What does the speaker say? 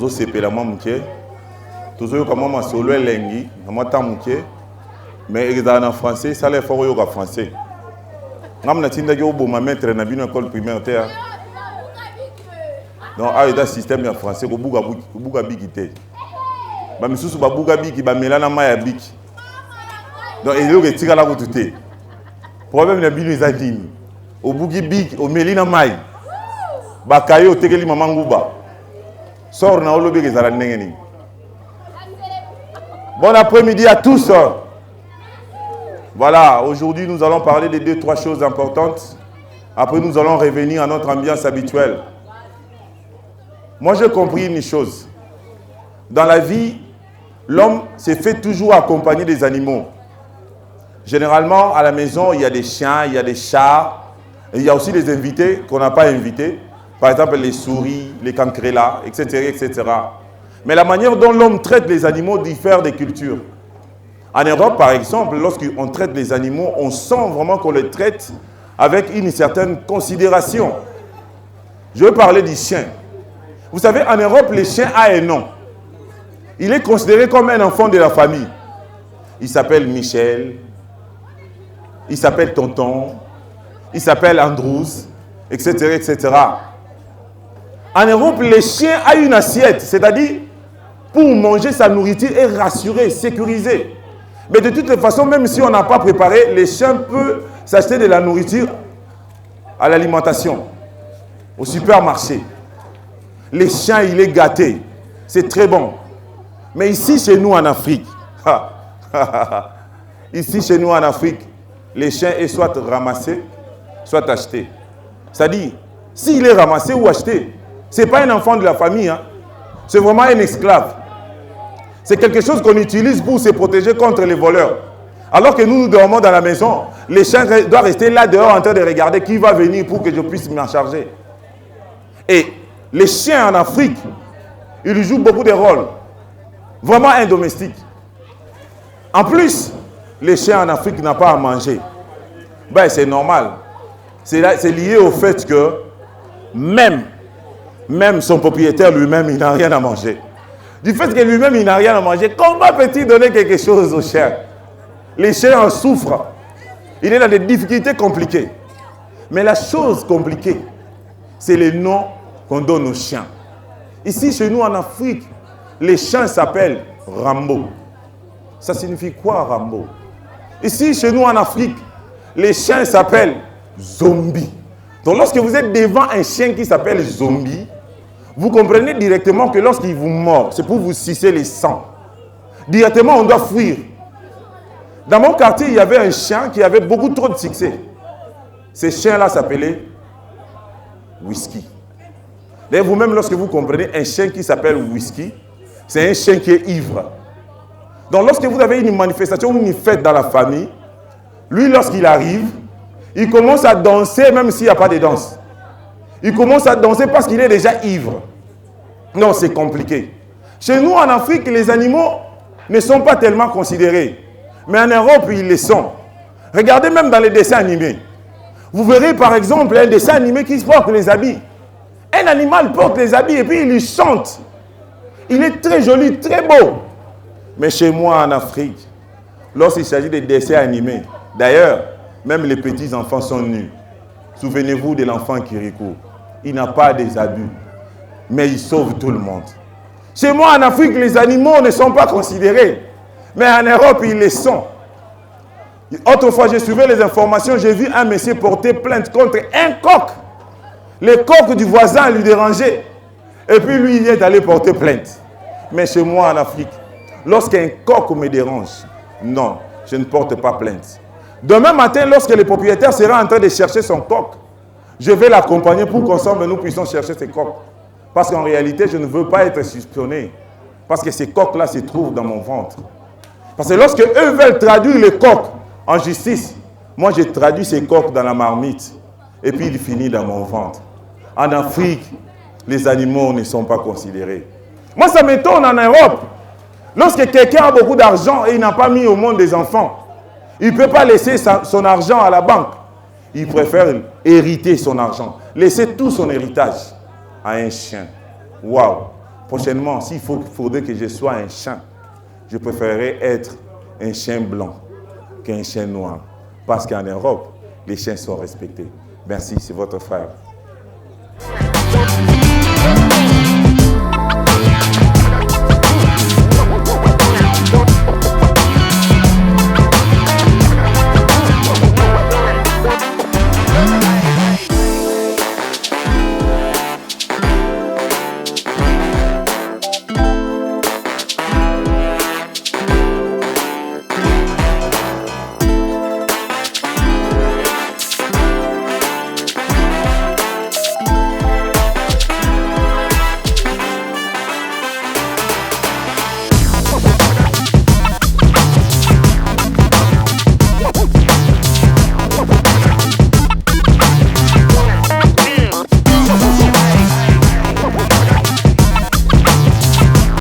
Nazo sepela mwa muke. Toujours comme moi solo elengi, moi tant muke. Mais en français, ça les faut yoga français. Ngam na tinda yo bo ma maître na bino école primaire terre. Donc a ida système en français ko buga bigité. Ba misusu ba buga bigi ba melana maya bigi. Donc il y a tika la route. Problème na bino ezadini. Au bugi big au melina mai. Ba kayo tekeli mama nguba. Sort na olobe ezala ndengeni. Bon après-midi à tous. Voilà, aujourd'hui nous allons parler de 2-3 choses importantes. Après nous allons revenir à notre ambiance habituelle. Moi j'ai compris une chose. Dans la vie, l'homme s'est fait toujours accompagner des animaux. Généralement, à la maison, il y a des chiens, il y a des chats. Et il y a aussi des invités qu'on n'a pas invités. Par exemple, les souris, les cancrelats, etc., etc. Mais la manière dont l'homme traite les animaux diffère des cultures. En Europe, par exemple, lorsqu'on traite les animaux, on sent vraiment qu'on les traite avec une certaine considération. Je veux parler du chien. Vous savez, en Europe, le chien a un nom. Il est considéré comme un enfant de la famille. Il s'appelle Michel, il s'appelle Tonton, il s'appelle Andrews, etc., etc. En Europe, le chien a une assiette, c'est-à-dire pour manger sa nourriture est rassuré, sécurisé. Mais de toute façon, même si on n'a pas préparé, les chiens peuvent s'acheter de la nourriture à l'alimentation, au supermarché. Les chiens, il est gâté. C'est très bon. Mais ici, chez nous en Afrique, ici, chez nous en Afrique, les chiens est soit ramassés, soit achetés. C'est-à-dire, s'il est ramassé ou acheté, ce n'est pas un enfant de la famille, hein. C'est vraiment un esclave. C'est quelque chose qu'on utilise pour se protéger contre les voleurs. Alors que nous dormons dans la maison, les chiens doivent rester là dehors en train de regarder qui va venir pour que je puisse m'en charger. Et les chiens en Afrique, ils jouent beaucoup de rôles. Vraiment un domestique. En plus, les chiens en Afrique n'ont pas à manger. Ben, c'est normal. C'est lié au fait que même son propriétaire lui-même, il n'a rien à manger. Du fait que lui-même, il n'a rien à manger, comment peut-il donner quelque chose aux chiens? Les chiens en souffrent. Il est dans des difficultés compliquées. Mais la chose compliquée, c'est les noms qu'on donne aux chiens. Ici, chez nous, en Afrique, les chiens s'appellent Rambo. Ça signifie quoi, Rambo? Ici, chez nous, en Afrique, les chiens s'appellent Zombie. Donc, lorsque vous êtes devant un chien qui s'appelle Zombie, vous comprenez directement que lorsqu'il vous mord, c'est pour vous sucer les sangs. Directement, on doit fuir. Dans mon quartier, il y avait un chien qui avait beaucoup trop de succès. Ce chien-là s'appelait Whisky. D'ailleurs, vous-même, lorsque vous comprenez un chien qui s'appelle Whisky, c'est un chien qui est ivre. Donc, lorsque vous avez une manifestation ou une fête dans la famille, lui, lorsqu'il arrive, il commence à danser même s'il n'y a pas de danse. Il commence à danser parce qu'il est déjà ivre. Non, c'est compliqué. Chez nous, en Afrique, les animaux ne sont pas tellement considérés. Mais en Europe, ils le sont. Regardez même dans les dessins animés. Vous verrez par exemple un dessin animé qui porte les habits. Un animal porte les habits et puis il chante. Il est très joli, très beau. Mais chez moi, en Afrique, lorsqu'il s'agit de dessins animés, d'ailleurs, même les petits-enfants sont nus. Souvenez-vous de l'enfant Kirikou. Il n'a pas des abus, mais il sauve tout le monde. Chez moi, en Afrique, les animaux ne sont pas considérés. Mais en Europe, ils le sont. Autrefois, j'ai suivi les informations, j'ai vu un monsieur porter plainte contre un coq. Le coq du voisin lui dérangeait. Et puis lui, il est allé porter plainte. Mais chez moi, en Afrique, lorsqu'un coq me dérange, non, je ne porte pas plainte. Demain matin, lorsque le propriétaire sera en train de chercher son coq, je vais l'accompagner pour qu'ensemble nous puissions chercher ces coqs. Parce qu'en réalité, je ne veux pas être soupçonné. Parce que ces coqs-là se trouvent dans mon ventre. Parce que lorsque eux veulent traduire les coqs en justice, moi je traduis ces coqs dans la marmite. Et puis il finit dans mon ventre. En Afrique, les animaux ne sont pas considérés. Moi ça m'étonne en Europe. Lorsque quelqu'un a beaucoup d'argent et il n'a pas mis au monde des enfants, il ne peut pas laisser son argent à la banque. Il préfère hériter son argent. Laisser tout son héritage à un chien. Waouh! Prochainement, s'il faudrait que je sois un chien, je préférerais être un chien blanc qu'un chien noir. Parce qu'en Europe, les chiens sont respectés. Merci, c'est votre frère.